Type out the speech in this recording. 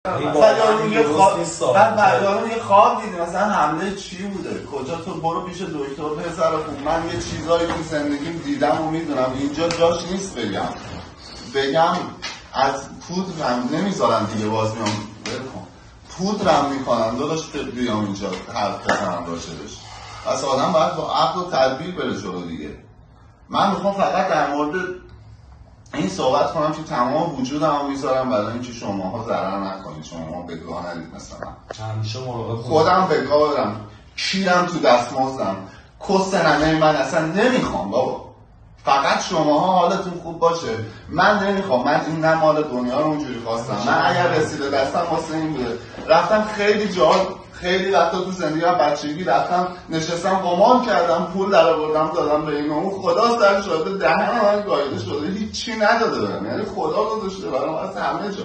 مثلا یارو یه خواب بعد یارو یه خواب دیدی مثلا حمله چی بوده کجا تو برو پیش دکتر پسر خوب من یه چیزایی تو زندگیم دیدم و میدونم اینجا جاش نیست بگم از پودرم نمیذارن دیگه باز میام بکن پودرم میکنن داداش بیام اینجا حرف بزنم راجبش پس آدم باید با عقل و تدبیر بره جلو دیگه. من میخوام فقط در مورد این صحبت کنم که تمام وجودمو میذارم برای اینکه شماها ضرر نکنید، شماها بگاه ندید مثلا همیشه مراقب خودم بگاه دارم کیرم تو دستمزدم کس ننه من اصلا نمیخوام بابا فقط شماها حالتون خوب باشه من نمیخوام من این نه مال دنیا رو اونجوری خواستم من اگر رسیده دستم واسه این بوده رفتم خیلی جا خیلی وقتا تو زندگی بچگی رفتم نشستم قمار کردم پول در آوردم دادم به این اون خدا سر شده دهنم من گاییده شده هیچی نداده بهم یعنی خدا گذاشته برام از همه جا